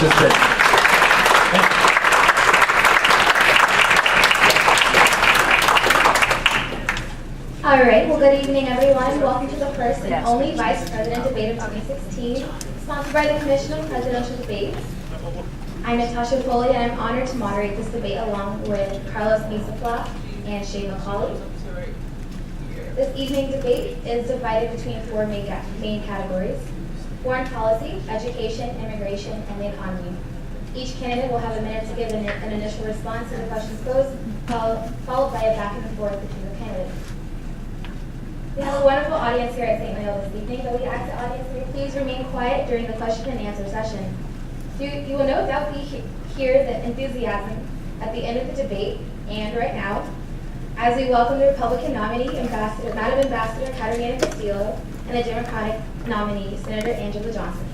Just sit. All right, well, good evening, everyone. Welcome to the first and only Vice President Debate of 2016, sponsored by the Commission on Presidential Debates. I'm Natasha Foley, and I'm honored to moderate this debate along with Carlos Misafla and Shay McCauley. This evening's debate is divided between four main categories: foreign policy, education, immigration, and the economy. Each candidate will have a minute to give an initial response to the questions posed, followed by a back and forth between the candidates. We have a wonderful audience here at St. Leo this evening, but we ask the audience to please remain quiet during the question and answer session. You will no doubt hear the enthusiasm at the end of the debate and right now, as we welcome the Republican nominee, Madam Ambassador Caterina Castillo, and the Democratic nominee, Senator Angela Johnson.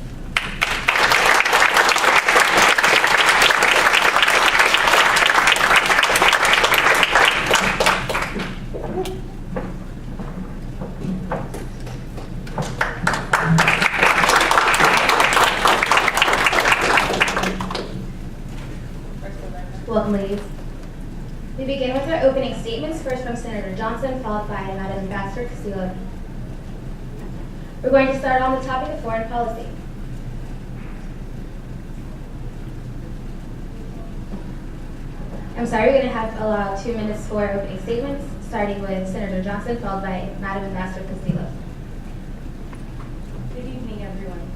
Welcome, ladies. We begin with our opening statements, first from Senator Johnson, followed by Madam Ambassador Castillo. We're going to start on the topic of foreign policy. I'm sorry, we're going to allow 2 minutes for opening statements, starting with Senator Johnson, followed by Madam Ambassador Castillo. Good evening, everyone.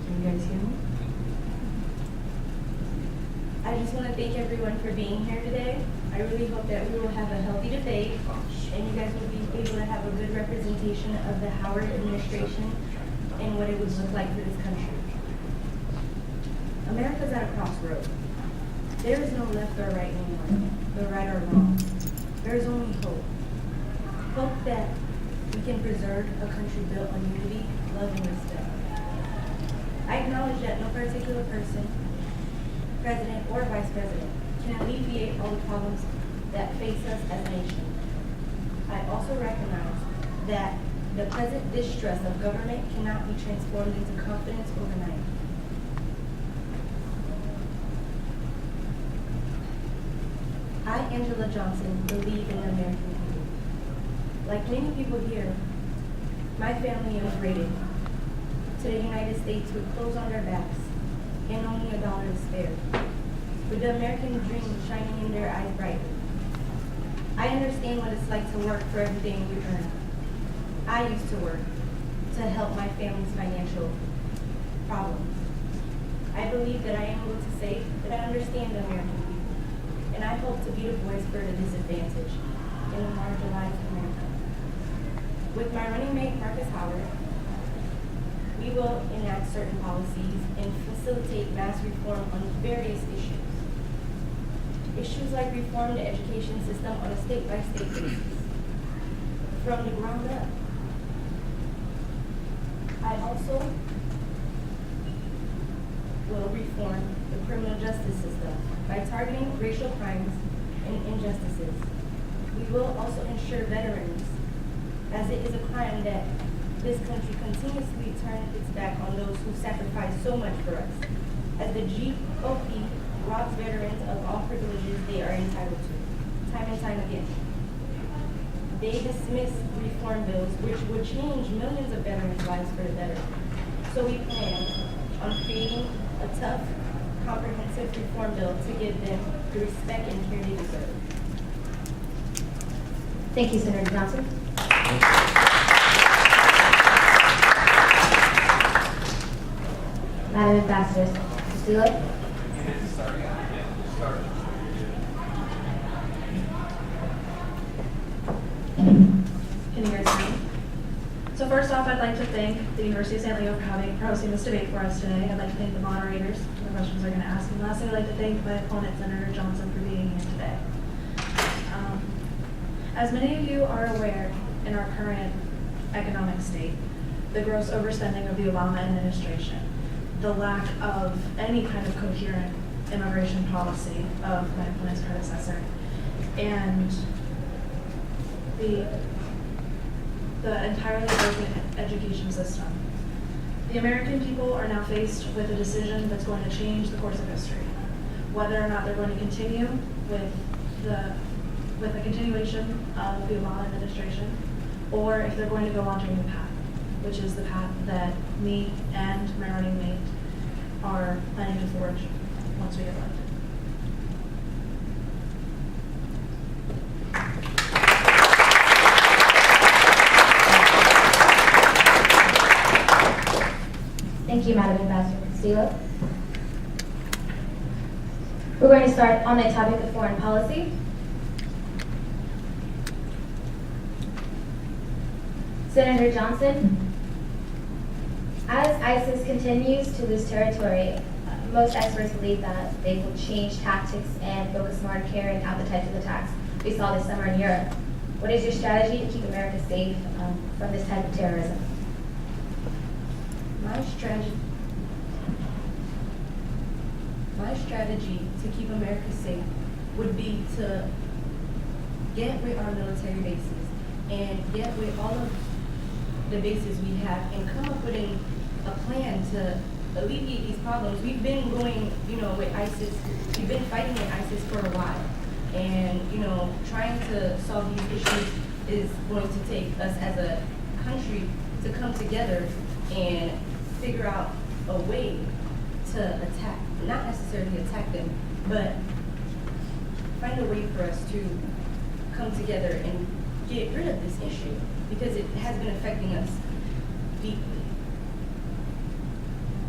Can you guys hear me? I just want to thank everyone for being here today. I really hope that we will have a healthy debate and you guys will be able to have a good representation of the Howard administration and what it would look like for this country. America's at a crossroad. There is no left or right anymore, no right or wrong. There is only hope. Hope that we can preserve a country built on unity, love, and respect. I acknowledge that no particular person, president or vice president, can alleviate all the problems that face us as a nation. I also recognize that the present distrust of government cannot be transformed into confidence overnight. I, Angela Johnson, believe in the American people. Like many people here, my family immigrated to the United States with clothes on their backs and only $1 to spare, with the American dream shining in their eyes brightly. I understand what it's like to work for everything we earn. I used to work to help my family's financial problems. I believe that I am able to say that I understand the American people, and I hope to be the voice for the disadvantaged in the marginalized America. With my running mate, Marcus Howard, we will enact certain policies and facilitate mass reform on various issues. Issues like reform the education system on a state-by-state basis, from the ground up. I also will reform the criminal justice system by targeting racial crimes and injustices. We will also ensure veterans, as it is a crime that this country continuously turns its back on those who sacrificed so much for us, as the GOP robs veterans of all privileges they are entitled to, time and time again. They dismiss reform bills which would change millions of veterans' lives for the better. So we plan on creating a tough, comprehensive reform bill to give them the respect and care they deserve. Thank you, Senator Johnson. Madam Ambassador Castillo. Can you guys hear me? So first off, I'd like to thank the University of St. Leo for hosting this debate for us today. I'd like to thank the moderators for the questions they're going to ask. And lastly, I'd like to thank my opponent, Senator Johnson, for being here today. As many of you are aware, in our current economic state, the gross overspending of the Obama administration, the lack of any kind of coherent immigration policy of my opponent's predecessor, and the entirely broken education system. The American people are now faced with a decision that's going to change the course of history. Whether or not they're going to continue with the continuation of the Obama administration, or if they're going to go on to a new path, which is the path that me and my running mate are planning to forge once we get elected. Thank you, Madam Ambassador Castillo. We're going to start on the topic of foreign policy. Senator Johnson, as ISIS continues to lose territory, most experts believe that they will change tactics and focus more on carrying out the types of attacks we saw this summer in Europe. What is your strategy to keep America safe from this type of terrorism? My strategy to keep America safe would be to get rid of our military bases and get rid of all of the bases we have and come up with a plan to alleviate these problems. We've been going, with ISIS, we've been fighting with ISIS for a while. And, trying to solve these issues is going to take us as a country to come together and figure out a way to attack, not necessarily attack them, but find a way for us to come together and get rid of this issue because it has been affecting us deeply.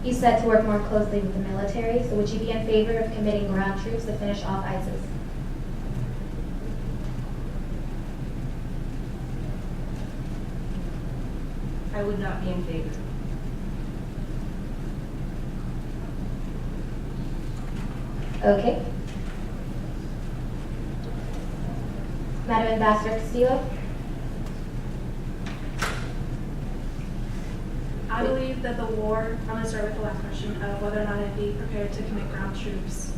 You said to work more closely with the military, so would you be in favor of committing ground troops to finish off ISIS? I would not be in favor. Okay. Madam Ambassador Castillo? I believe that the war, I'm going to start with the last question of whether or not I'd be prepared to commit ground troops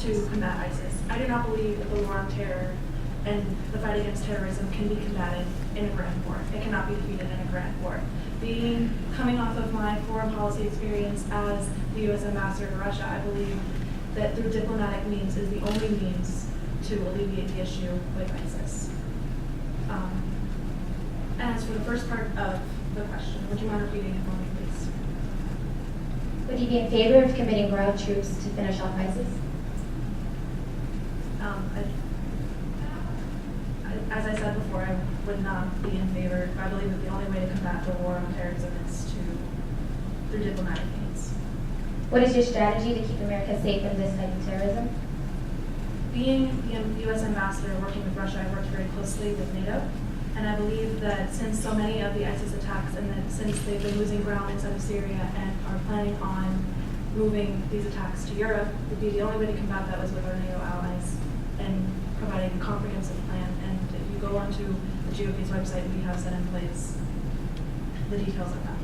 to combat ISIS. I do not believe that the war on terror and the fight against terrorism can be combated in a grand war. It cannot be defeated in a grand war. Coming off of my foreign policy experience as the U.S. ambassador to Russia, I believe that through diplomatic means is the only means to alleviate the issue with ISIS. And as for the first part of the question, would you mind repeating it for me, please? Would you be in favor of committing ground troops to finish off ISIS? As I said before, I would not be in favor. I believe that the only way to combat the war on terrorism is through diplomatic means. What is your strategy to keep America safe from this type of terrorism? Being the U.S. ambassador working with Russia, I worked very closely with NATO, and I believe that since so many of the ISIS attacks and that since they've been losing ground inside of Syria and are planning on moving these attacks to Europe, would be the only way to combat that was with our NATO allies and providing a comprehensive plan. And if you go onto the GOP's website, we have set in place the details of that.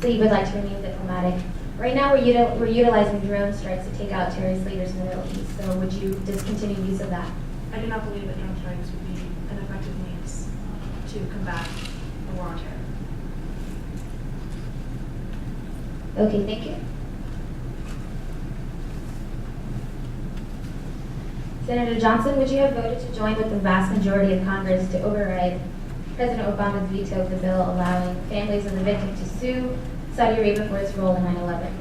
So you would like to remain diplomatic. Right now, we're utilizing drone strikes to take out terrorist leaders in the Middle East. So would you discontinue use of that? I do not believe that drone strikes would be an effective means to combat the war on terror. Okay, thank you. Senator Johnson, would you have voted to join with the vast majority of Congress to override President Obama's veto of the bill allowing families of the victim to sue Saudi Arabia for its role in 9/11?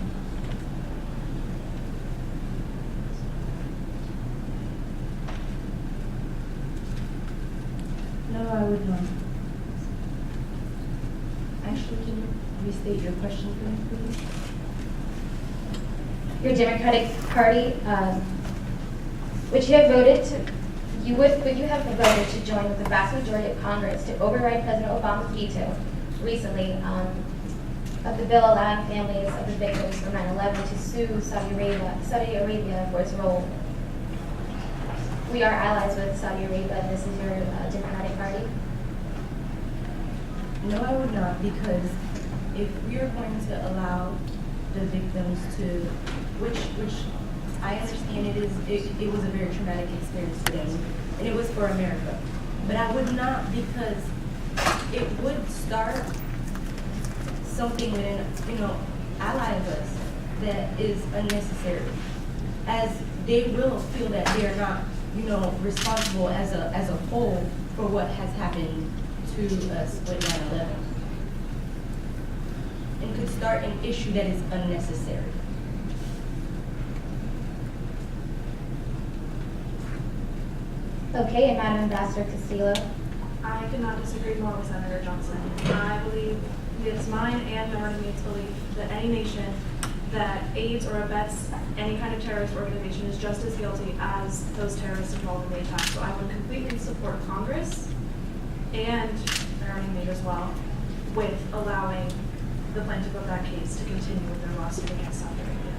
No, I would not. Actually, can you restate your question for me, please? Your Democratic Party, would you have voted to join with the vast majority of Congress to override President Obama's veto recently of the bill allowing families of the victims from 9/11 to sue Saudi Arabia for its role? We are allies with Saudi Arabia, and this is your Democratic Party. No, I would not, because if we are going to allow the victims to, which I understand it was a very traumatic experience for them, and it was for America. But I would not, because it would start something within, ally of us that is unnecessary, as they will feel that they are not, responsible as a whole for what has happened to us with 9/11, and could start an issue that is unnecessary. Okay, and Madam Ambassador Castillo. I cannot disagree more with Senator Johnson. I believe it's mine and Governor Meade's belief that any nation that aids or abets any kind of terrorist organization is just as guilty as those terrorists involved in the attack. So I would completely support Congress and Governor Meade as well with allowing the plaintiff of that case to continue with their lawsuit against Saudi Arabia.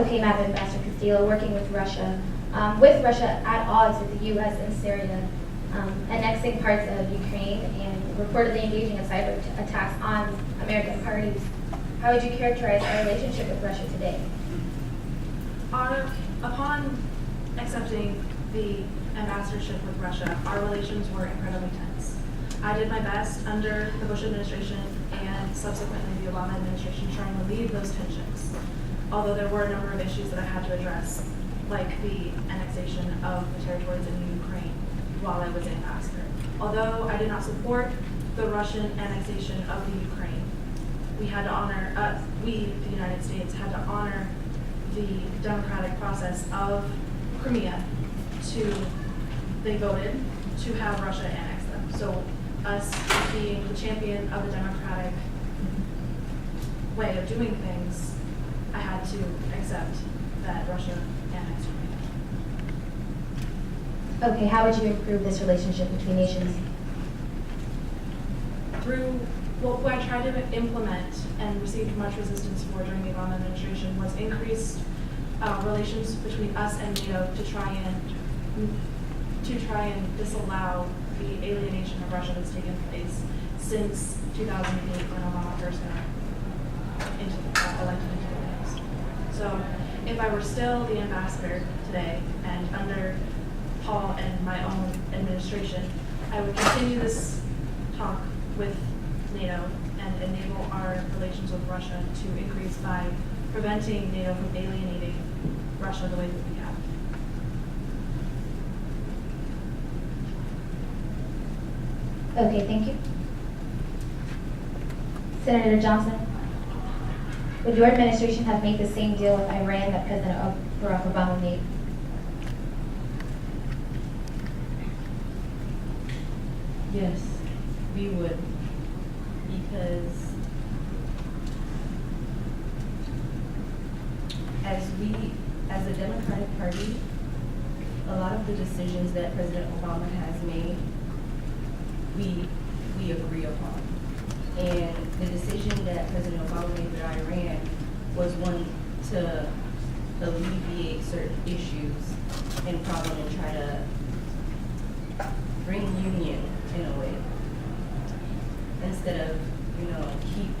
Okay, Madam Ambassador Castillo, working with Russia at odds with the U.S. and Syria, annexing parts of Ukraine and reportedly engaging in cyber attacks on American parties. How would you characterize our relationship with Russia today? Upon accepting the ambassadorship with Russia, our relations were incredibly tense. I did my best under the Bush administration and subsequently the Obama administration trying to leave those tensions, although there were a number of issues that I had to address, like the annexation of the territories in Ukraine while I was ambassador. Although I did not support the Russian annexation of the Ukraine, we had to honor, we, the United States, had to honor the democratic process of Crimea they voted to have Russia annex them. So us being the champion of the democratic way of doing things, I had to accept that Russia annexed Crimea. Okay, how would you improve this relationship between nations? Through what I tried to implement and received much resistance for during the Obama administration was increased relations between us and NATO to try and disallow the alienation of Russia that's taken place since 2008 when Obama first got elected into the White House. So if I were still the ambassador today and under Paul and my own administration, I would continue this talk with NATO and enable our relations with Russia to increase by preventing NATO from alienating Russia the way that we have. Okay, thank you. Senator Johnson, would your administration have made the same deal with Iran that President Barack Obama made? Yes, we would, because as a Democratic Party, a lot of the decisions that President Obama has made, we agree upon. And the decision that President Obama made with Iran was one to alleviate certain issues and problems and try to bring union in a way, instead of, keep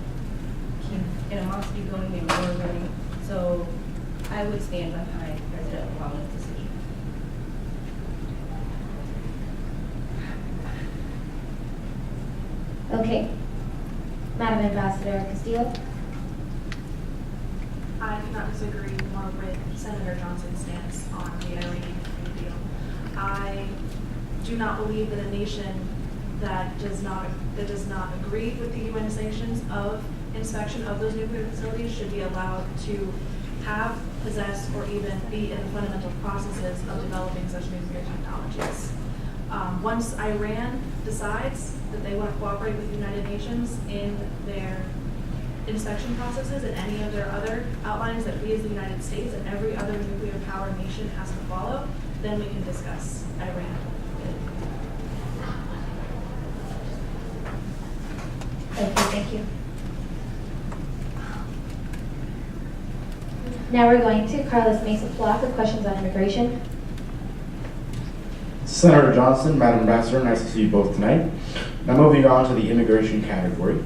animosity going and war going. So I would stand behind President Obama's decision. Okay. Madam Ambassador Castillo? I cannot disagree more with Senator Johnson's stance on the Iranian nuclear deal. I do not believe that a nation that does not agree with the UN sanctions of inspection of those nuclear facilities should be allowed to have, possess, or even be in the fundamental processes of developing such nuclear technologies. Once Iran decides that they want to cooperate with the United Nations in their inspection processes and any of their other outlines that we as the United States and every other nuclear power nation has to follow, then we can discuss Iran. Okay, thank you. Now we're going to Carlos Mesa Flock with questions on immigration. Senator Johnson, Madam Ambassador, nice to see you both tonight. Now moving on to the immigration category.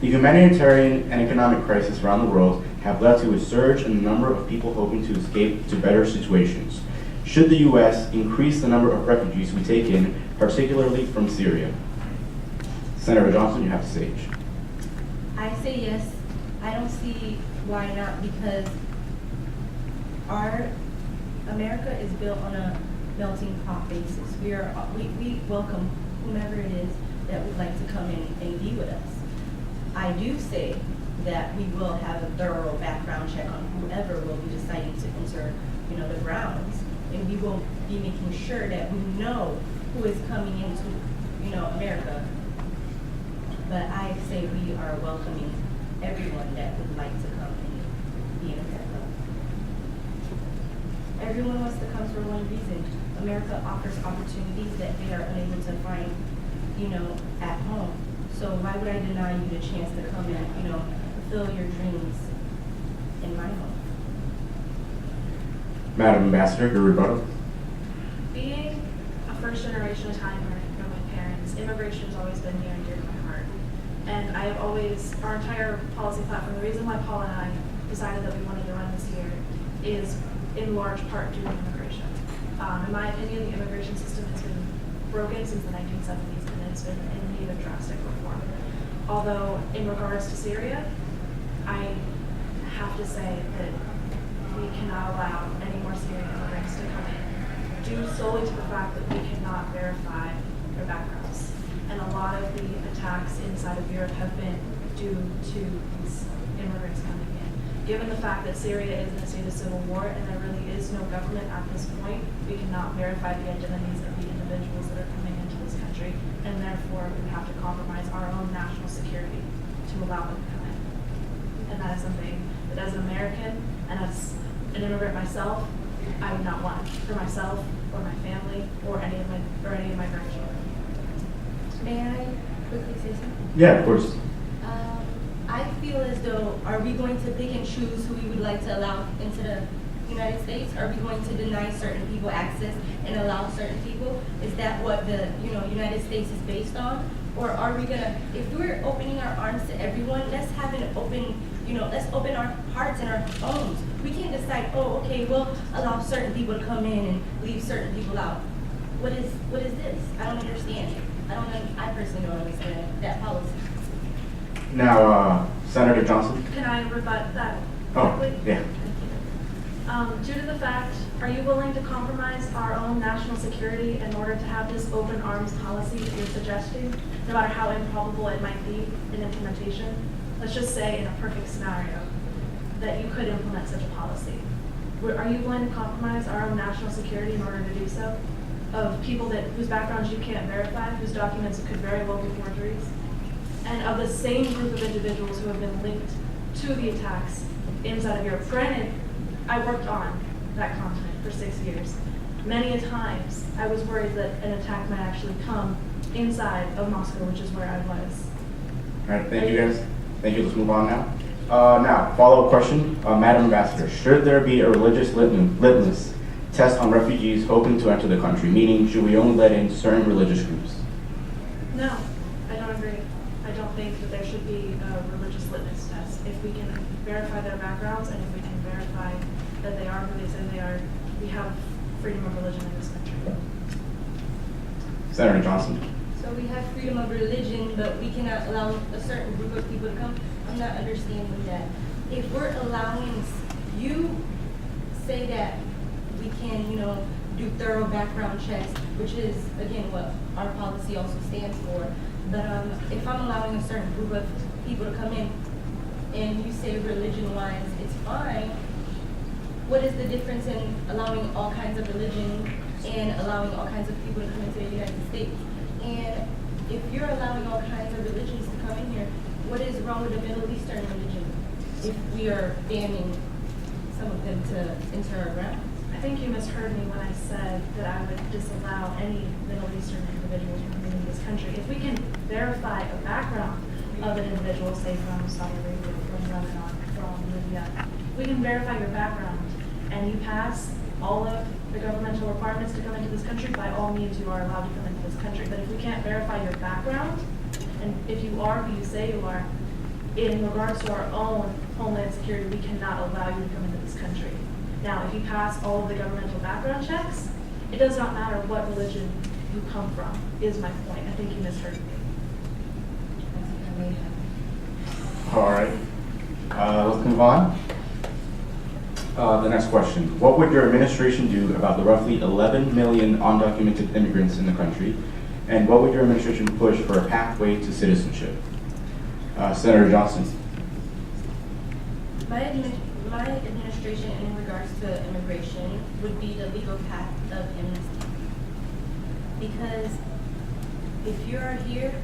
The humanitarian and economic crisis around the world have led to a surge in the number of people hoping to escape to better situations. Should the U.S. increase the number of refugees we take in particularly from Syria? Senator Johnson, you have the stage. I say yes. I don't see why not, because our America is built on a melting pot basis. We welcome whomever it is that would like to come in and be with us. I do say that we will have a thorough background check on whoever will be deciding to enter, the grounds, and we will be making sure that we know who is coming into, America. But I say we are welcoming everyone that would like to come and be in America. Everyone wants to come for one reason. America offers opportunities that they are unable to find, at home. So why would I deny you the chance to come and, fulfill your dreams in my home? Madam Ambassador, your rebuttal. Being a first-generation Italian American from my parents, immigration has always been near and dear to my heart. And I have always, our entire policy platform, the reason why Paul and I decided that we wanted to run this year is in large part due to immigration. In my opinion, the immigration system has been broken since the 1970s, and it's been in need of drastic reform. Although, in regards to Syria, I have to say that we cannot allow any more Syrian immigrants to come in, due solely to the fact that we cannot verify their backgrounds. And a lot of the attacks inside of Europe have been due to these immigrants coming in. Given the fact that Syria is in a state of civil war and there really is no government at this point, we cannot verify the identities of the individuals that are coming into this country, and therefore we have to compromise our own national security to allow them to come in. And that is something that, as an American and as an immigrant myself, I would not want for myself or my family or any of my grandchildren. May I quickly say something? Yeah, of course. I feel as though, are we going to pick and choose who we would like to allow into the United States? Are we going to deny certain people access and allow certain people? Is that what the United States is based on? Or are we gonna, if we're opening our arms to everyone, let's have an open, let's open our hearts and our homes. We can't decide, oh, okay, we'll allow certain people to come in and leave certain people out. What is this? I don't understand it. I personally don't understand that policy. Now, Senator Johnson. Can I rebut that Oh, quickly? yeah. Due to the fact, are you willing to compromise our own national security in order to have this open arms policy that you're suggesting, no matter how improbable it might be in implementation? Let's just say in a perfect scenario that you could implement such a policy. Are you willing to compromise our own national security in order to do so? Of people whose backgrounds you can't verify, whose documents could very well be forgeries, and of the same group of individuals who have been linked to the attacks inside of Europe. Granted, I worked on that continent for 6 years. Many a times, I was worried that an attack might actually come inside of Moscow, which is where I was. All right, thank you guys. Thank you, let's move on now. Now, follow-up question, Madam Ambassador. Should there be a religious litmus test on refugees hoping to enter the country? Meaning, should we only let in certain religious groups? No, I don't agree. I don't think that there should be a religious litmus test. If we can verify their backgrounds and if we can verify that they are who they say they are, we have freedom of religion in this country. Senator Johnson. So we have freedom of religion, but we cannot allow a certain group of people to come. I'm not understanding that. If we're allowing, you say that we can, do thorough background checks, which is, again, what our policy also stands for. But if I'm allowing a certain group of people to come in, and you say religion-wise it's fine, what is the difference in allowing all kinds of religion and allowing all kinds of people to come into the United States? And if you're allowing all kinds of religions to come in here, what is wrong with the Middle Eastern religion if we are banning some of them to enter our grounds? I think you misheard me when I said that I would disallow any Middle Eastern individuals from coming into this country. If we can verify a background of an individual, say from Saudi Arabia, from Lebanon, from Libya, we can verify your background and you pass all of the governmental requirements to come into this country, by all means you are allowed to come into this country. But if we can't verify your background, and if you are who you say you are, in regards to our own homeland security, we cannot allow you to come into this country. Now, if you pass all of the governmental background checks, it does not matter what religion you come from, is my point. I think you misheard me. All right. Let's move on. The next question. What would your administration do about the roughly 11 million undocumented immigrants in the country? And what would your administration push for a pathway to citizenship? Senator Johnson. My administration in regards to immigration would be the legal path of amnesty. Because if you are here,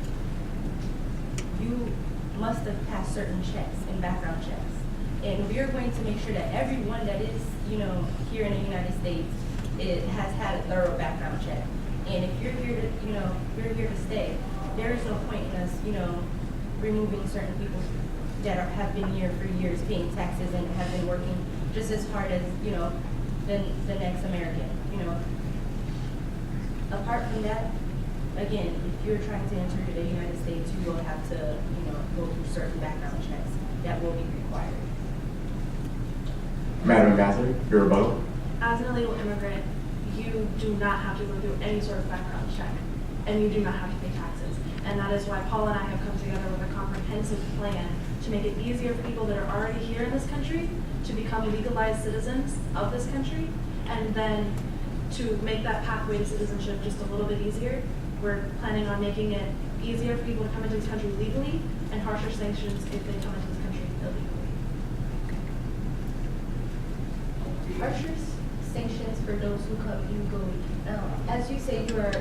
you must have passed certain checks and background checks. And we are going to make sure that everyone that is, here in the United States, it has had a thorough background check. And if you're here to, you're here to stay, there is no point in us, removing certain people that have been here for years, paying taxes and have been working just as hard as, the next American, Apart from that, again, if you're trying to enter the United States, you will have to, go through certain background checks that will be required. Madam Ambassador, your rebuttal. As an illegal immigrant, you do not have to go through any sort of background check, and you do not have to pay taxes. And that is why Paul and I have come together with a comprehensive plan to make it easier for people that are already here in this country to become legalized citizens of this country, and then to make that pathway to citizenship just a little bit easier. We're planning on making it easier for people to come into this country legally and harsher sanctions if they come into this country illegally. Harsher sanctions for those who come illegally. As you say, you are,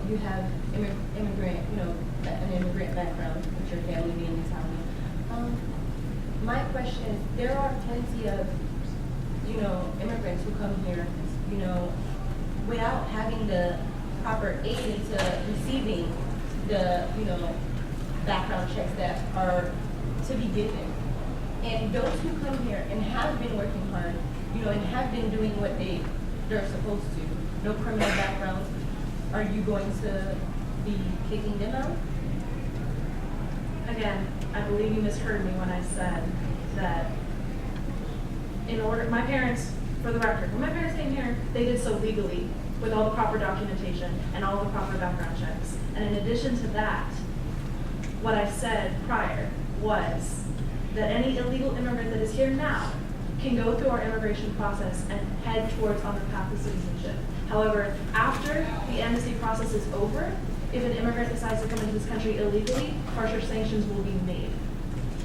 you have immigrant, an immigrant background, with your family being Italian. My question is, there are plenty of, immigrants who come here, without having the proper aid into receiving the, background checks that are to be given. And those who come here and have been working hard, and have been doing what they're supposed to, no criminal backgrounds, are you going to be kicking them out? Again, I believe you misheard me when I said that my parents, for the record, when my parents came here, they did so legally with all the proper documentation and all the proper background checks. And in addition to that, what I said prior was that any illegal immigrant that is here now can go through our immigration process and head towards on the path to citizenship. However, after the amnesty process is over, if an immigrant decides to come into this country illegally, harsher sanctions will be made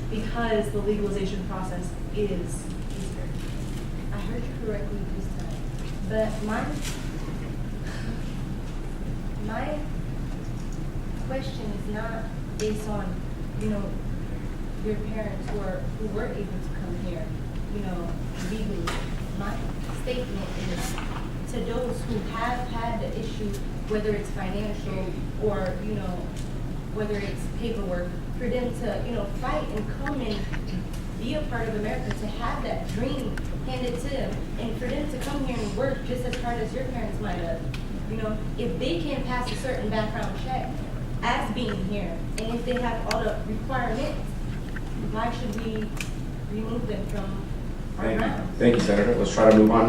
because the legalization process is easier. I heard you correctly this time, but my question is not based on, your parents who were able to come here, legally. My statement is to those who have had the issue, whether it's financial or, whether it's paperwork, for them to, fight and come and be a part of America, to have that dream handed to them, and for them to come here and work just as hard as your parents might have. If they can pass a certain background check as being here, and if they have all the requirements, why should we remove them from our grounds? Thank you, Senator. Let's try to move on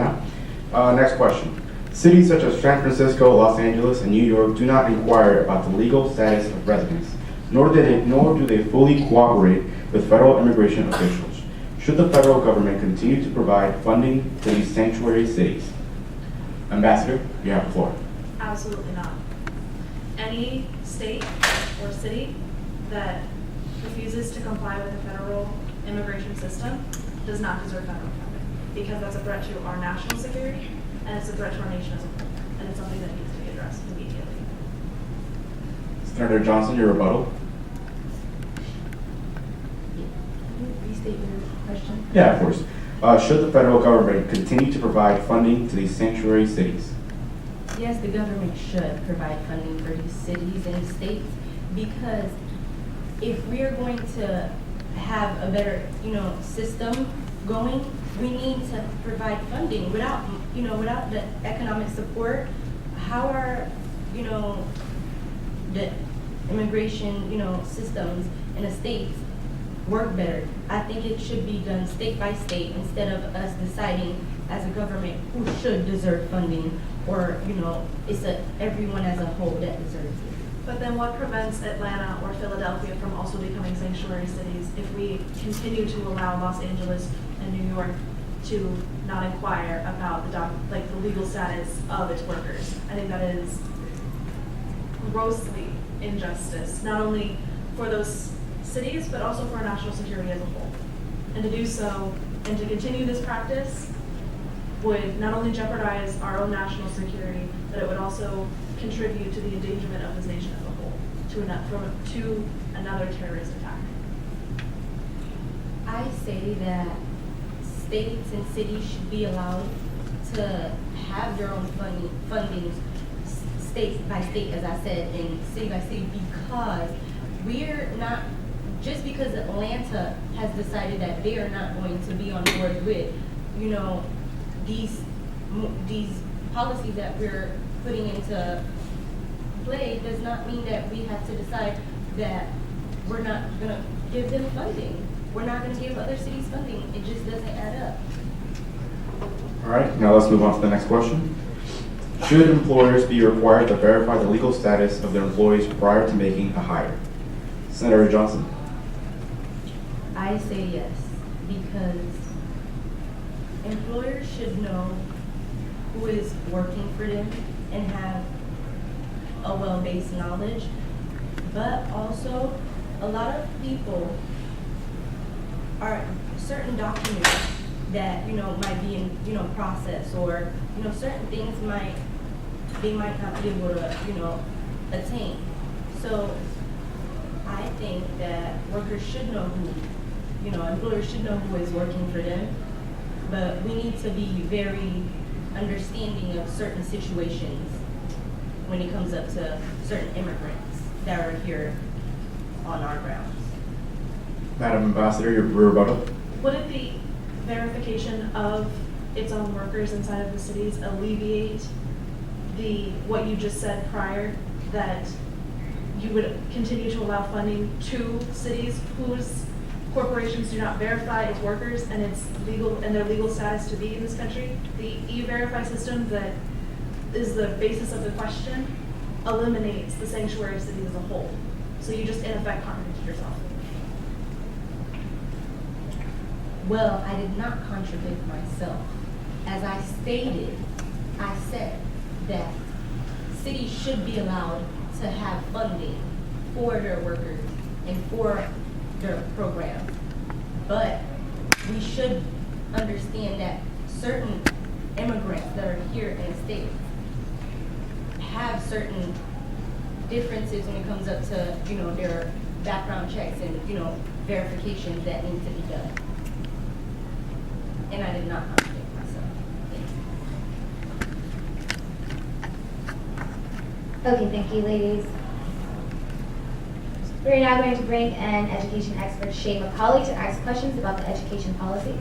now. Next question. Cities such as San Francisco, Los Angeles, and New York do not inquire about the legal status of residents, nor do they fully cooperate with federal immigration officials. Should the federal government continue to provide funding to these sanctuary cities? Ambassador, you have the floor. Absolutely not. Any state or city that refuses to comply with the federal immigration system does not deserve federal funding, because that's a threat to our national security and it's a threat to our nation as a whole, and it's something that needs to be addressed immediately. Senator Johnson, your rebuttal. Can you restate your question? Yeah, of course. Should the federal government continue to provide funding to these sanctuary cities? Yes, the government should provide funding for these cities and states, because if we are going to have a better, system going, we need to provide funding. Without the economic support, how are, the immigration, systems in the states work better? I think it should be done state by state instead of us deciding as a government who should deserve funding, or, it's everyone as a whole that deserves it. But then what prevents Atlanta or Philadelphia from also becoming sanctuary cities if we continue to allow Los Angeles and New York to not inquire about the legal status of its workers? I think that is grossly injustice, not only for those cities, but also for our national security as a whole. And to do so, and to continue this practice, would not only jeopardize our own national security, but it would also contribute to the endangerment of this nation as a whole, to another terrorist attack. I say that states and cities should be allowed to have their own funding, state by state, as I said, and city by city, because we're not, just because Atlanta has decided that they are not going to be on board with, these policies that we're putting into play, does not mean that we have to decide that we're not going to give them funding. We're not going to give other cities funding. It just doesn't add up. All right, now let's move on to the next question. Should employers be required to verify the legal status of their employees prior to making a hire? Senator Johnson. I say yes, because employers should know who is working for them and have a well-based knowledge, but also a lot of people are certain documents that might be in process, or certain things they might not be able to attain. So I think that workers should know who, employers should know who is working for them, but we need to be very understanding of certain situations when it comes up to certain immigrants that are here on our grounds. Madam Ambassador, your rebuttal. Wouldn't the verification of its own workers inside of the cities alleviate what you just said prior, that you would continue to allow funding to cities whose corporations do not verify its workers and their legal status to be in this country? The E-Verify system that is the basis of the question eliminates the sanctuary cities as a whole. So you just in effect contradict yourself. Well, I did not contradict myself. As I stated, I said that cities should be allowed to have funding for their workers and for their programs. But we should understand that certain immigrants that are here in the States have certain differences when it comes up to, their background checks and, verifications that need to be done. And I did not contradict myself. Okay, thank you, ladies. We're now going to bring in education expert Shay McCauley to ask questions about the education policy.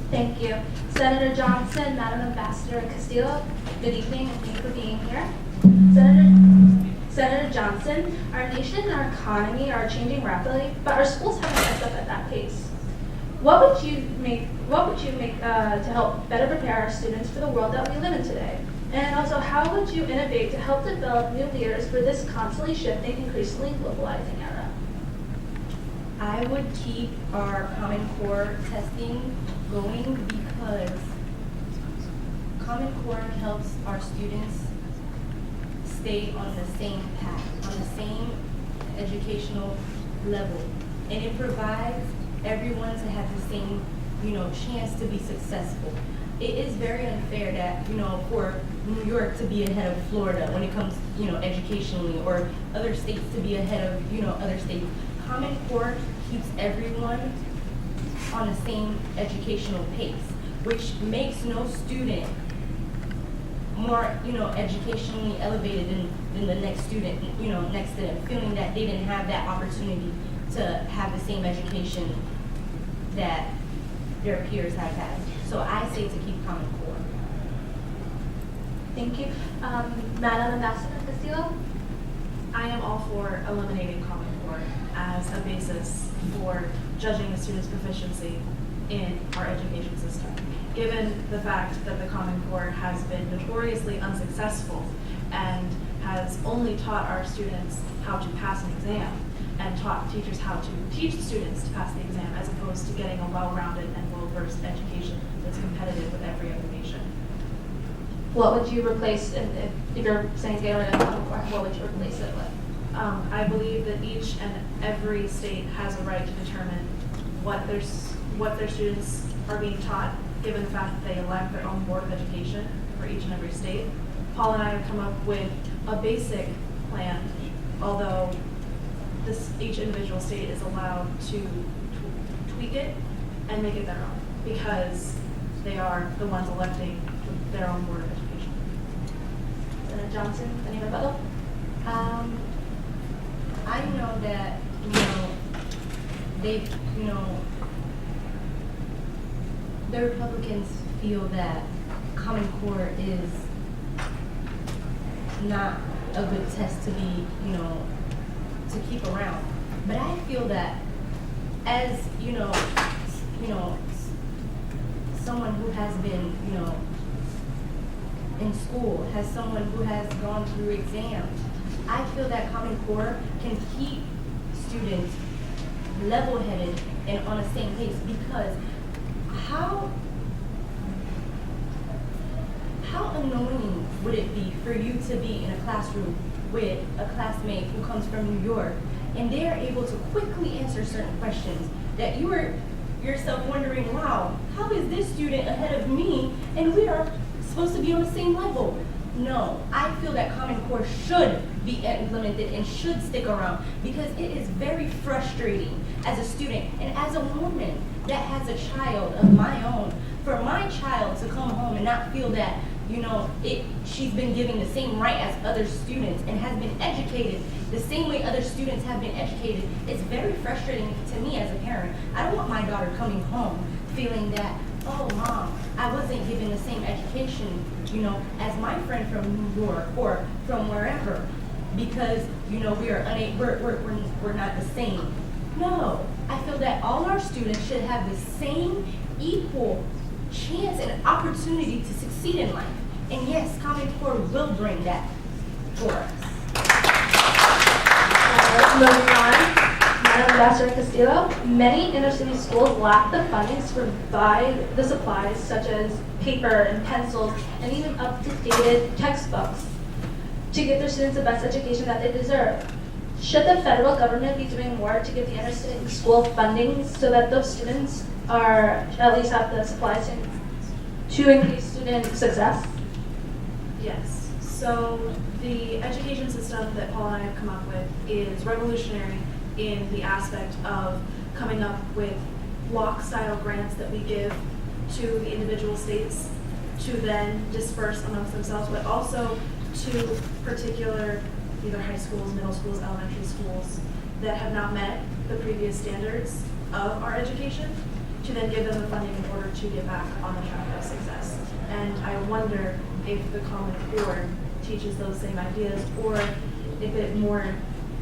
Thank you. Senator Johnson, Madam Ambassador Castillo, good evening and thank you for being here. Senator Johnson, our nation and our economy are changing rapidly, but our schools haven't kept up at that pace. What would you make to help better prepare our students for the world that we live in today? And also, how would you innovate to help develop new leaders for this constantly shifting, increasingly globalizing era? I would keep our Common Core testing going, because Common Core helps our students stay on the same path, on the same educational level. And it provides everyone to have the same, chance to be successful. It is very unfair that, for New York to be ahead of Florida when it comes, educationally, or other states to be ahead of, other states. Common Core keeps everyone on the same educational pace, which makes no student more, educationally elevated than the next student, next to them, feeling that they didn't have that opportunity to have the same education that their peers have had. So I say to keep Common Core. Thank you. Madam Ambassador Castillo? I am all for eliminating Common Core as a basis for judging a student's proficiency in our education system. Given the fact that the Common Core has been notoriously unsuccessful and has only taught our students how to pass an exam and taught teachers how to teach students to pass the exam as opposed to getting a well-rounded and well-versed education that's competitive with every other nation. What would you replace, if you're saying get rid of the Common Core, what would you replace it with? I believe that each and every state has a right to determine what their students are being taught, given the fact that they elect their own board of education for each and every state. Paul and I have come up with a basic plan, although each individual state is allowed to tweak it and make it their own, because they are the ones electing their own board of education. Senator Johnson, any rebuttal? I know that, the Republicans feel that Common Core is not a good test to be, to keep around. But I feel that as, someone who has been, in school, as someone who has gone through exams, I feel that Common Core can keep students level-headed and on the same pace, because how annoying would it be for you to be in a classroom with a classmate who comes from New York and they are able to quickly answer certain questions that you are yourself wondering, wow, how is this student ahead of me and we are supposed to be on the same level? No, I feel that Common Core should be implemented and should stick around, because it is very frustrating as a student and as a woman that has a child of my own, for my child to come home and not feel that, she's been given the same right as other students and has been educated the same way other students have been educated. It's very frustrating to me as a parent. I don't want my daughter coming home feeling that, oh, Mom, I wasn't given the same education, as my friend from New York or from wherever, because, we're not the same. No, I feel that all our students should have the same equal chance and opportunity to succeed in life. And yes, Common Core will bring that for us. Moving on, Madam Ambassador Castillo, many inner city schools lack the funding to provide the supplies such as paper and pencils and even up-to-date textbooks to give their students the best education that they deserve. Should the federal government be doing more to give the inner city school funding so that those students are at least have the supplies to increase student success? Yes. So the education system that Paul and I have come up with is revolutionary in the aspect of coming up with block-style grants that we give to the individual states to then disperse amongst themselves, but also to particular either high schools, middle schools, elementary schools that have not met the previous standards of our education, to then give them the funding in order to get back on the track of success. And I wonder if the Common Core teaches those same ideas, or if it more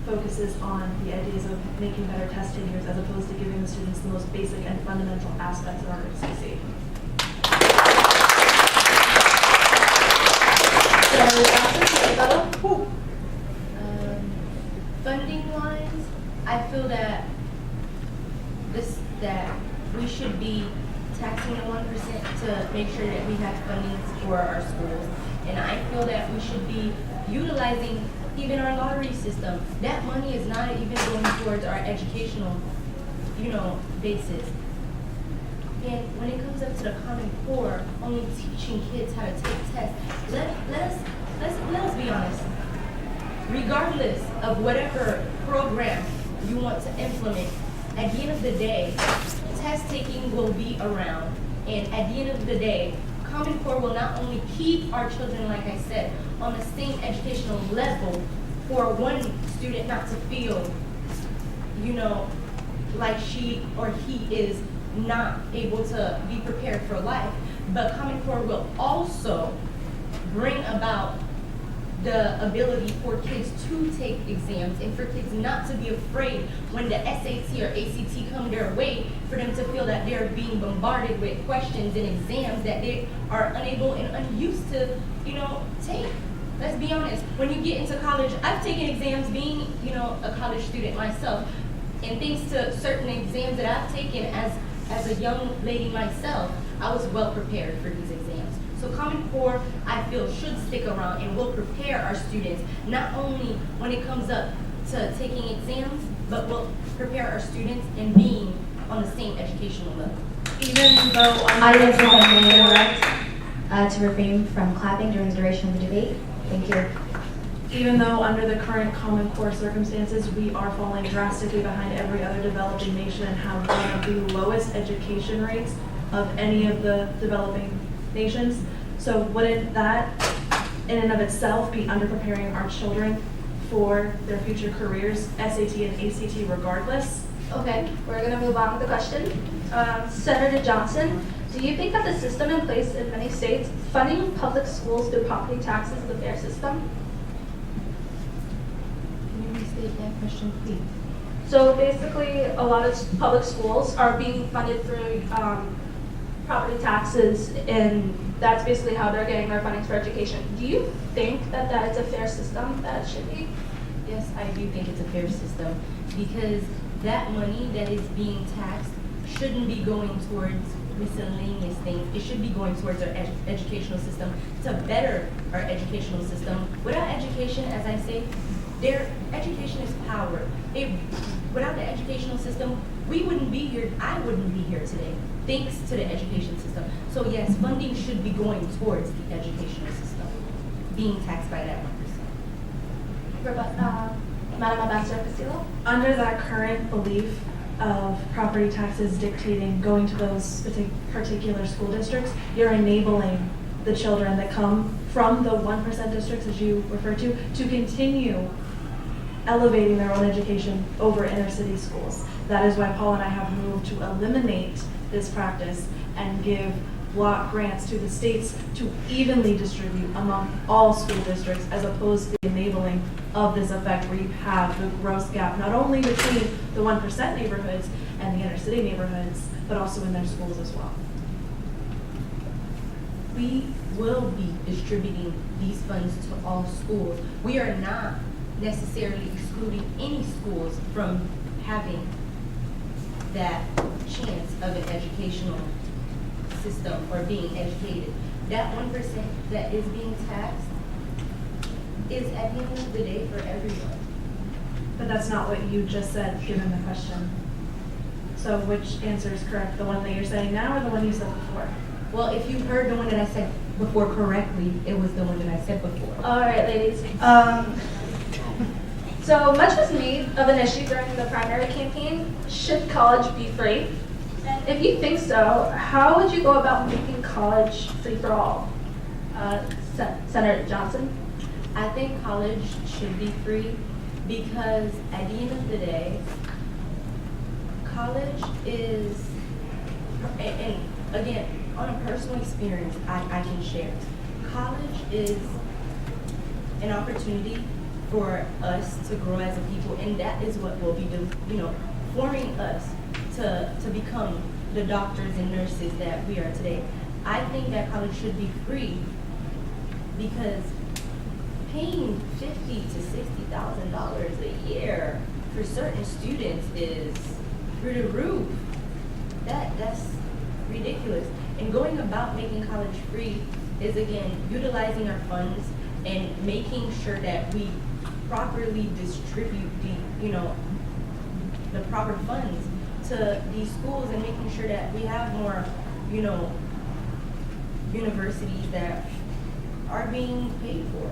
focuses on the ideas of making better test takers as opposed to giving the students the most basic and fundamental aspects in order to succeed. Funding wise, I feel that we should be taxing the 1% to make sure that we have funding for our schools. And I feel that we should be utilizing even our lottery system. That money is not even going towards our educational, basis. And when it comes up to the Common Core, only teaching kids how to take tests, let us be honest. Regardless of whatever program you want to implement, at the end of the day, test taking will be around. And at the end of the day, Common Core will not only keep our children, like I said, on the same educational level for one student not to feel, like she or he is not able to be prepared for life, but Common Core will also bring about the ability for kids to take exams and for kids not to be afraid when the SAT or ACT come their way, for them to feel that they're being bombarded with questions and exams that they are unable and unused to, take. Let's be honest. When you get into college, I've taken exams being, a college student myself. And thanks to certain exams that I've taken as a young lady myself, I was well prepared for these exams. So Common Core, I feel, should stick around and will prepare our students, not only when it comes up to taking exams, but will prepare our students in being on the same educational level. Even though Audience, if I may interrupt, to refrain from clapping during the duration of the debate. Thank you. Even though under the current Common Core circumstances, we are falling drastically behind every other developing nation and have one of the lowest education rates of any of the developing nations. So wouldn't that, in and of itself, be underpreparing our children for their future careers, SAT and ACT regardless? Okay, we're going to move on with the question. Senator Johnson, do you think that the system in place in many states, funding public schools through property taxes, is a fair system? Can you restate that question, please? So basically, a lot of public schools are being funded through property taxes, and that's basically how they're getting their funding for education. Do you think that that is a fair system that it should be? Yes, I do think it's a fair system, because that money that is being taxed shouldn't be going towards miscellaneous things. It should be going towards our educational system to better our educational system. Without education, as I say, their education is power. Without the educational system, we wouldn't be here. I wouldn't be here today, thanks to the education system. So yes, funding should be going towards the educational system, being taxed by that 1%. Madam Ambassador Castillo? Under that current belief of property taxes dictating going to those particular school districts, you're enabling the children that come from the 1% districts, as you refer to continue elevating their own education over inner city schools. That is why Paul and I have moved to eliminate this practice and give block grants to the states to evenly distribute among all school districts, as opposed to the enabling of this effect where you have the gross gap not only between the 1% neighborhoods and the inner city neighborhoods, but also in their schools as well. We will be distributing these funds to all schools. We are not necessarily excluding any schools from having that chance of an educational system or being educated. That 1% that is being taxed is at the end of the day for everyone. But that's not what you just said, given the question. So which answer is correct? The one that you're saying now or the one you said before? Well, if you heard the one that I said before correctly, it was the one that I said before. All right, ladies. So much was made of an issue during the primary campaign. Should college be free? And if you think so, how would you go about making college free for all? Senator Johnson? I think college should be free because at the end of the day, college is, and again, on a personal experience, I can share. College is an opportunity for us to grow as a people, and that is what will be, forming us to become the doctors and nurses that we are today. I think that college should be free because paying $50,000 to $60,000 a year for certain students is through the roof. That's ridiculous. And going about making college free is, again, utilizing our funds and making sure that we properly distribute the proper funds to these schools and making sure that we have more, universities that are being paid for.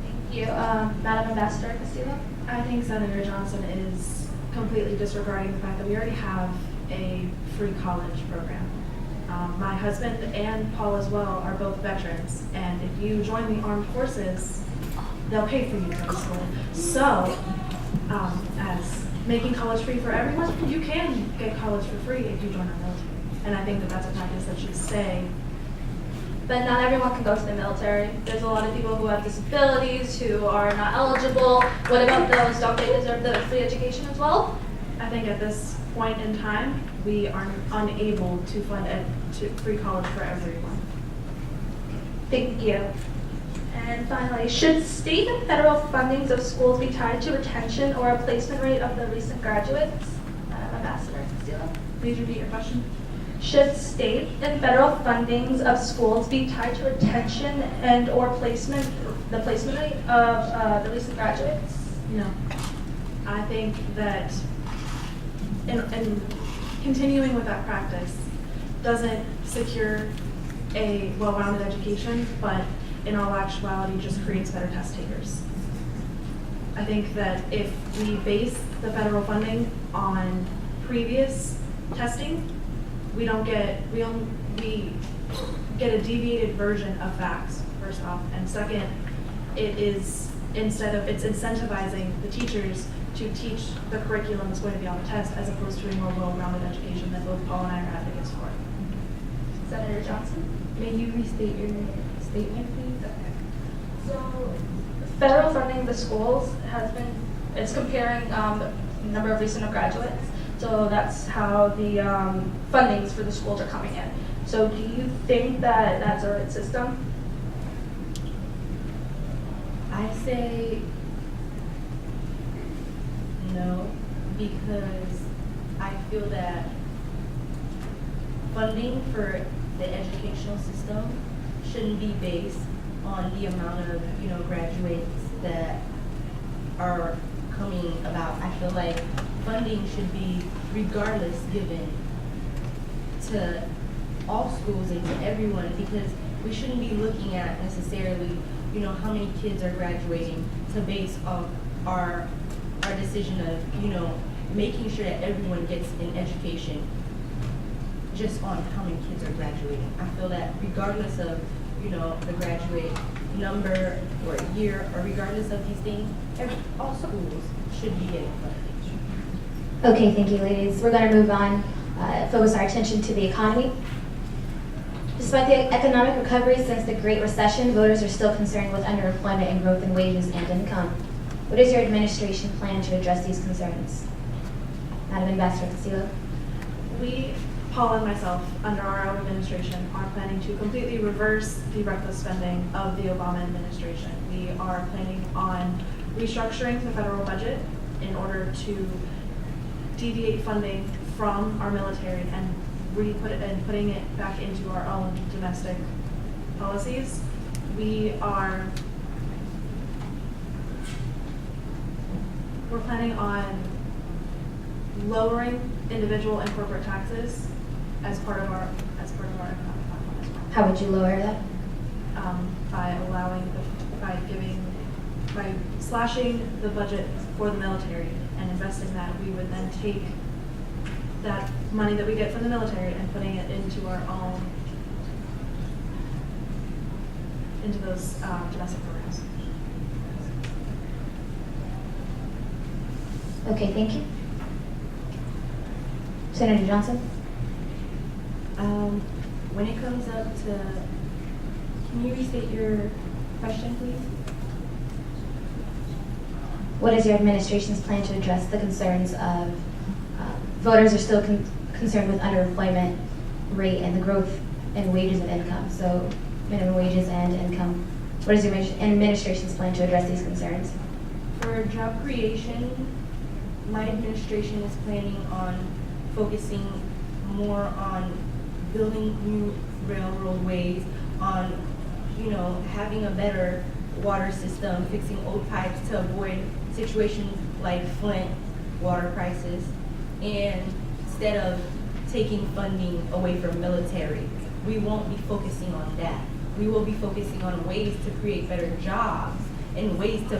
Thank you. Madam Ambassador Castillo? I think Senator Johnson is completely disregarding the fact that we already have a free college program. My husband and Paul as well are both veterans, and if you join the armed forces, they'll pay for you to go to school. So, as making college free for everyone, you can get college for free if you join our military. And I think that that's a practice that should stay but not everyone can go to the military. There's a lot of people who have disabilities, who are not eligible. What about those? Don't they deserve the free education as well? I think at this point in time, we are unable to fund free college for everyone. Thank you. And finally, should state and federal fundings of schools be tied to retention or replacement rate of the recent graduates? Madam Ambassador Castillo. Please repeat your question. Should state and federal fundings of schools be tied to retention and or the placement rate of the recent graduates? No. I think that in continuing with that practice doesn't secure a well-rounded education, but in all actuality just creates better test takers. I think that if we base the federal funding on previous testing, we get a deviated version of facts, first off, and second, it's incentivizing the teachers to teach the curriculum that's going to be on the test as opposed to a more well-rounded education that both Paul and I are advocates for. Senator Johnson. May you restate your statement, please? Okay. So, federal funding of the schools it's comparing the number of recent graduates. So that's how the fundings for the schools are coming in. So do you think that that's a right system? I say no, because I feel that funding for the educational system shouldn't be based on the amount of, graduates that are coming about. I feel like funding should be regardless given to all schools and to everyone, because we shouldn't be looking at necessarily, how many kids are graduating to base off our decision of, making sure that everyone gets an education just on how many kids are graduating. I feel that regardless of, the graduate number or year, or regardless of these things, all schools should be getting funding. Okay, thank you, ladies. We're going to move on, focus our attention to the economy. Despite the economic recovery since the Great Recession, voters are still concerned with underemployment and growth in wages and income. What is your administration plan to address these concerns? Madam Ambassador Castillo. We, Paul and myself, under our own administration, are planning to completely reverse the reckless spending of the Obama administration. We are planning on restructuring the federal budget in order to deviate funding from our military and putting it back into our own domestic policies. We're planning on lowering individual and corporate taxes as part of our economic platform as well. How would you lower that? By slashing the budget for the military and investing that, we would then take that money that we get from the military and putting it into our own, into those domestic programs. Okay, thank you. Senator Johnson. When it comes up to, can you restate your question, please? What is your administration's plan to address the concerns of voters are still concerned with underemployment rate and the growth in wages and income, so minimum wages and income. What is your administration's plan to address these concerns? For job creation, my administration is planning on focusing more on building new railroad ways, on having a better water system, fixing old pipes to avoid situations like Flint water crisis, and instead of taking funding away from military, we won't be focusing on that. We will be focusing on ways to create better jobs and ways to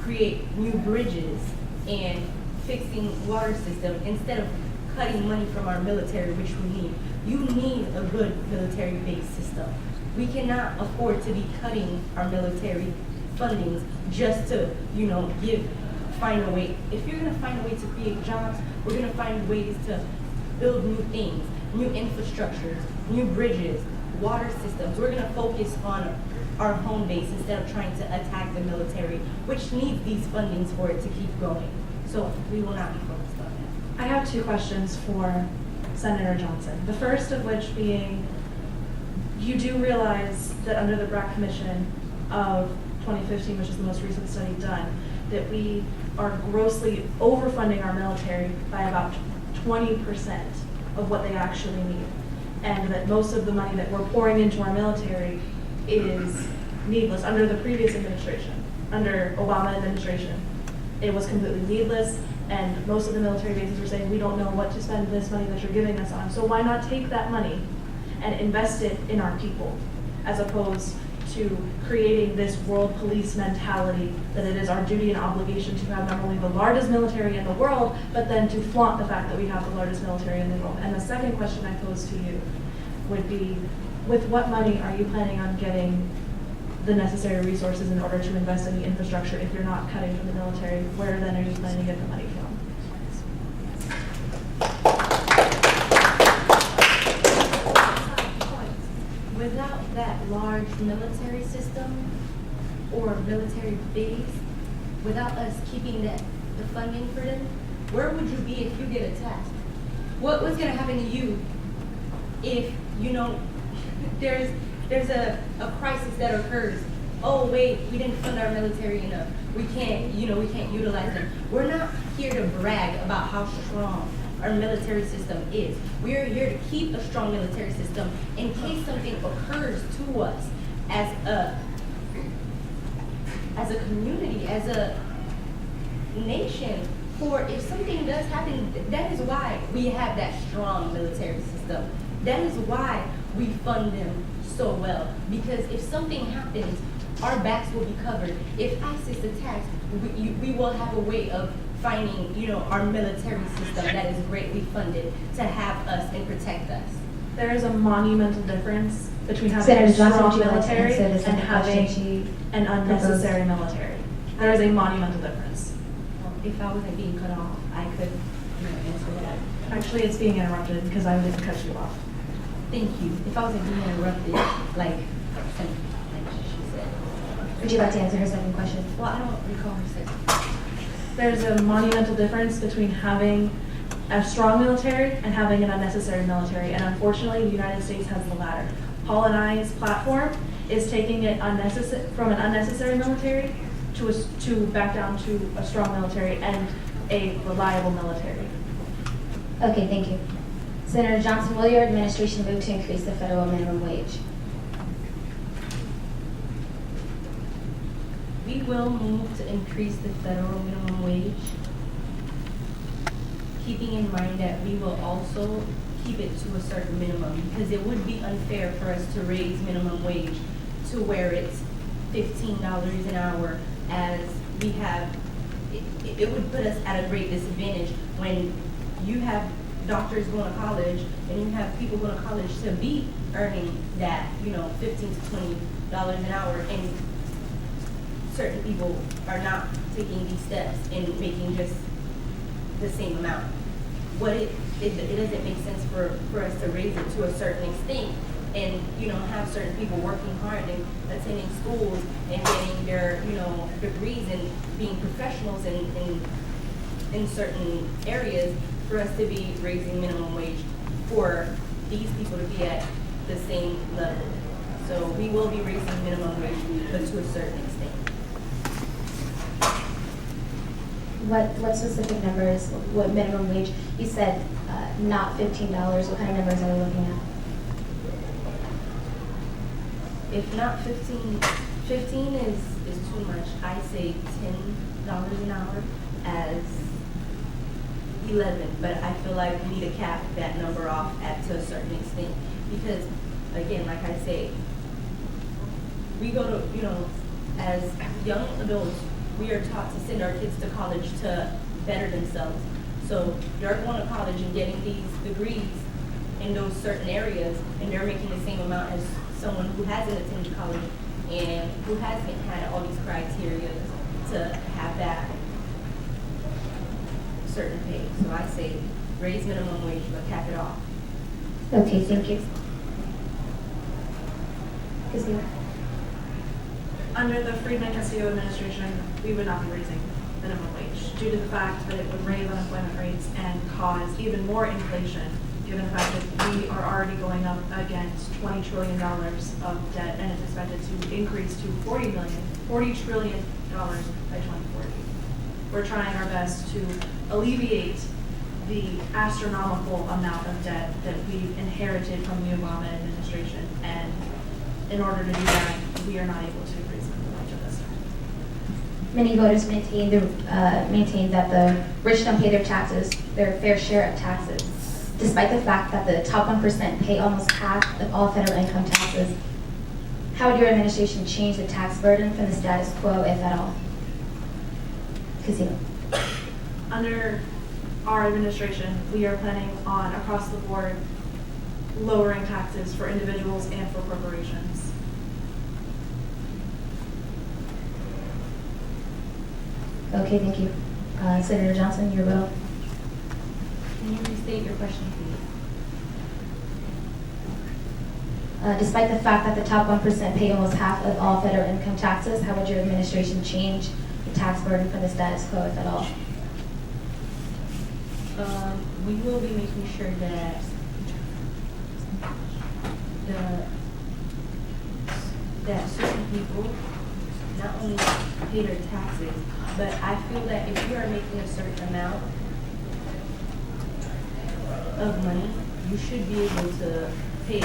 create new bridges and fixing water system instead of cutting money from our military, which we need. You need a good military-based system. We cannot afford to be cutting our military fundings just to, find a way. If you're gonna find a way to create jobs, we're gonna find ways to build new things, new infrastructures, new bridges, water systems. We're going to focus on our home base instead of trying to attack the military, which needs these fundings for it to keep going. So we will not be focused on that. I have two questions for Senator Johnson. The first of which being, you do realize that under the BRAC Commission of 2015, which is the most recent study done, that we are grossly overfunding our military by about 20% of what they actually need. And that most of the money that we're pouring into our military is needless. Under the previous administration, under Obama administration, it was completely needless, and most of the military bases were saying, we don't know what to spend this money that you're giving us on. So why not take that money and invest it in our people, as opposed to creating this world police mentality that it is our duty and obligation to have not only the largest military in the world, but then to flaunt the fact that we have the largest military in the world. And the second question I pose to you would be, with what money are you planning on getting the necessary resources in order to invest in the infrastructure if you're not cutting from the military? Where then are you planning to get the money from? Without that large military system or military base, without us keeping the funding for them, where would you be if you get attacked? What's going to happen to you if, there's a crisis that occurs? Oh, wait, we didn't fund our military enough. We can't utilize them. We're not here to brag about how strong our military system is. We are here to keep a strong military system in case something occurs to us as a community, as a nation. For if something does happen, that is why we have that strong military system. That is why we fund them so well. Because if something happens, our backs will be covered. If ISIS attacks, we will have a way of finding, our military system that is greatly funded to have us and protect us. There is a monumental difference between having Senator a strong Johnson, would you like to military answer the and second having question an unnecessary military. There is a monumental difference. If I wasn't being cut off, I could answer that. Actually, it's being interrupted because I didn't cut you off. Thank you. If I wasn't being interrupted, like she said. Would you like to answer her second question? Well, I don't recall her second. There's a monumental difference between having a strong military and having an unnecessary military, and unfortunately, the United States has the latter. Paul and I's platform is taking it from an unnecessary military to back down to a strong military and a reliable military. Okay, thank you. Senator Johnson, will your administration move to increase the federal minimum wage? We will move to increase the federal minimum wage, keeping in mind that we will also keep it to a certain minimum, because it would be unfair for us to raise minimum wage to where it's $15 an hour, as we have, it would put us at a great disadvantage when you have doctors going to college and you have people going to college to be earning that, $15 to $20 an hour, and certain people are not taking these steps and making just the same amount. It doesn't make sense for us to raise it to a certain extent and have certain people working hard and attending schools and getting their degrees and being professionals in certain areas, for us to be raising minimum wage for these people to be at the same level. So we will be raising minimum wage, but to a certain extent. What specific numbers, what minimum wage? You said not $15. What kind of numbers are we looking at? If not 15 is too much. I say $10 an hour as 11, but I feel like we need to cap that number off to a certain extent, because again, like I say, we go to, as young adults, we are taught to send our kids to college to better themselves. So they're going to college and getting these degrees in those certain areas, and they're making the same amount as someone who hasn't attended college and who hasn't had all these criteria to have that certain pay. So I say raise minimum wage, but cap it off. Okay, thank you. Castillo. Under the Friedman-Castillo administration, we would not be raising minimum wage due to the fact that it would raise unemployment rates and cause even more inflation, given the fact that we are already going up against $20 trillion of debt, and it's expected to increase to $40 trillion by 2040. We're trying our best to alleviate the astronomical amount of debt that we've inherited from the Obama administration, and in order to do that, we are not able to raise minimum wage at this time. Many voters maintain that the rich don't pay their taxes, their fair share of taxes, despite the fact that the top 1% pay almost half of all federal income taxes. How would your administration change the tax burden from the status quo, if at all? Casino. Under our administration, we are planning on, across the board, lowering taxes for individuals and for corporations. Okay, thank you. Senator Johnson, your vote. Can you restate your question, please? Despite the fact that the top 1% pay almost half of all federal income taxes, how would your administration change the tax burden from the status quo, if at all? We will be making sure that that certain people not only pay their taxes, but I feel that if you are making a certain amount of money, you should be able to pay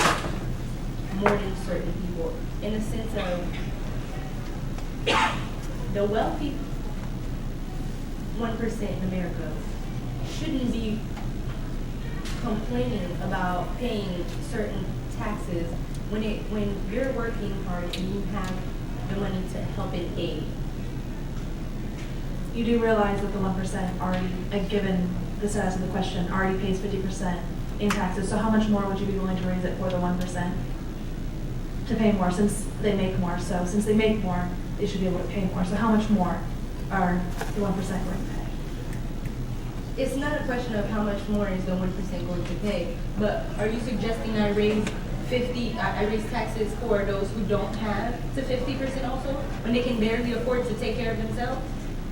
more than certain people, in a sense of the wealthy 1% in America shouldn't be complaining about paying certain taxes when you're working hard and you have the money to help in aid. You do realize that the 1% already, given the status of the question, already pays 50% in taxes. So how much more would you be willing to raise it for the 1%? To pay more, since they make more. So since they make more, they should be able to pay more. So how much more are the 1% going to pay? It's not a question of how much more is the 1% going to pay, but are you suggesting I raise taxes for those who don't have to 50% also, when they can barely afford to take care of themselves?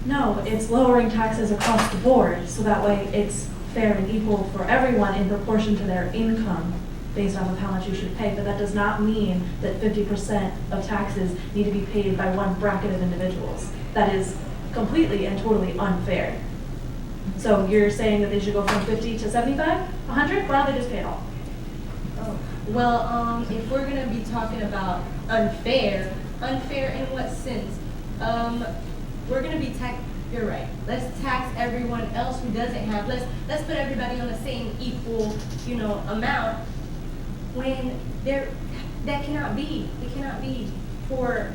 No, it's lowering taxes across the board, so that way it's fair and equal for everyone in proportion to their income based off of how much you should pay. But that does not mean that 50% of taxes need to be paid by one bracket of individuals. That is completely and totally unfair. So you're saying that they should go from 50 to 75, 100? Why don't they just pay it all? Oh, well, if we're gonna be talking about unfair in what sense? We're gonna be you're right. Let's tax everyone else who doesn't have. Let's put everybody on the same equal, amount. When that cannot be. It cannot be for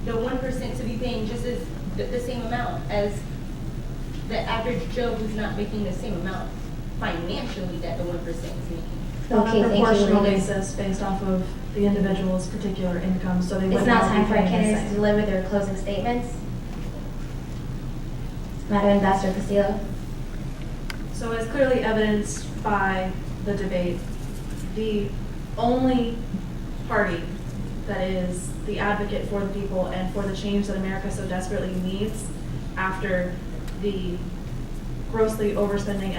the 1% to be paying just as the same amount as the average Joe who's not making the same amount financially that the 1% is making. On Okay, a thank you, proportional ladies. basis based off of the individual's particular income, so they It's would now not time be for our paying the candidates to same. deliver their closing statements. Madam Ambassador Castillo. So as clearly evidenced by the debate, the only party that is the advocate for the people and for the change that America so desperately needs after the grossly overspending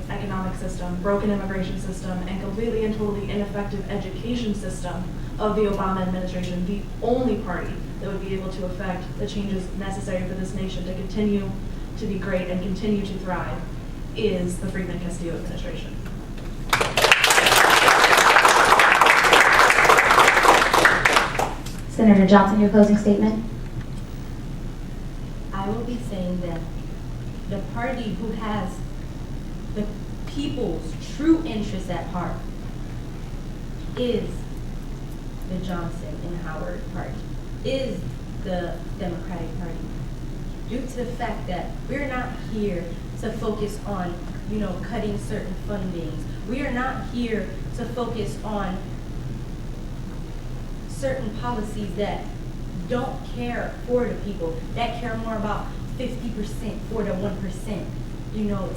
economic system, broken immigration system, and completely and totally ineffective education system of the Obama administration, the only party that would be able to effect the changes necessary for this nation to continue to be great and continue to thrive is the Friedman-Castillo administration. Senator Johnson, your closing statement. I will be saying that the party who has the people's true interests at heart is the Johnson and Howard party, is the Democratic Party. Due to the fact that we're not here to focus on, cutting certain fundings. We are not here to focus on certain policies that don't care for the people, that care more about 50% for the 1%.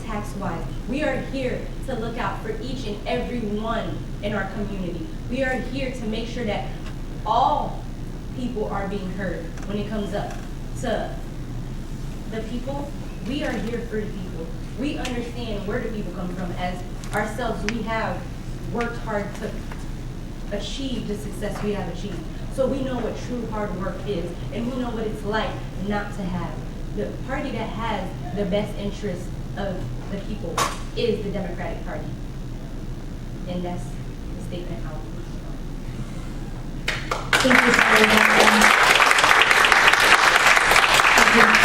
tax-wise. We are here to look out for each and every one in our community. We are here to make sure that all people are being heard when it comes up to the people. We are here for the people. We understand where the people come from. As ourselves, we have worked hard to achieve the success we have achieved. So we know what true hard work is, and we know what it's like not to have. The party that has the best interest of the people is the Democratic Party. And that's the statement out. Thank you, Senator Johnson.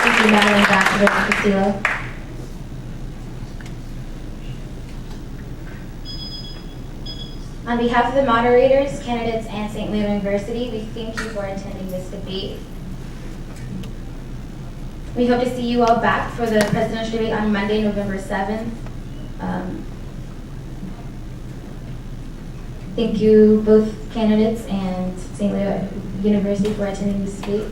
Thank you, Madam Ambassador Castillo. On behalf of the moderators, candidates, and St. Leo University, we thank you for attending this debate. We hope to see you all back for the presidential debate on Monday, November 7th. Thank you, both candidates and St. Leo University, for attending this debate.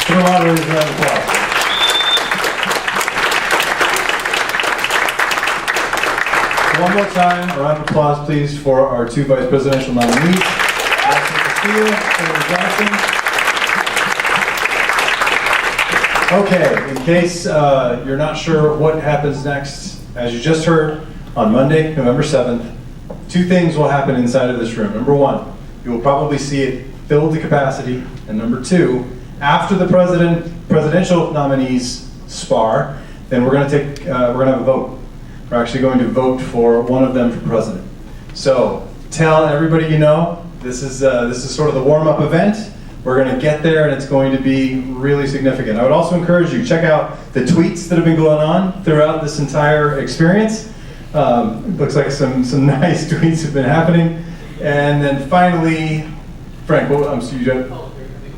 For the moderators, round of applause. One more time, a round of applause, please, for our two vice presidential nominees, Castillo and Senator Johnson. Okay, in case you're not sure what happens next, as you just heard, on Monday, November 7th, two things will happen inside of this room. Number one, you will probably see it filled to capacity. And number two, after the presidential nominees spar, then we're going to have a vote. We're actually going to vote for one of them for president. So tell everybody you know, this is sort of the warm-up event. We're going to get there, and it's going to be really significant. I would also encourage you, check out the tweets that have been going on throughout this entire experience. Looks like some nice tweets have been happening. And then finally, Frank, you got?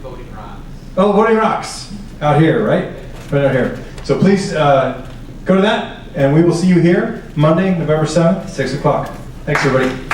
Voting Rocks. Oh, Voting Rocks, out here, right? Right out here. So please go to that, and we will see you here Monday, November 7th, 6 o'clock. Thanks, everybody.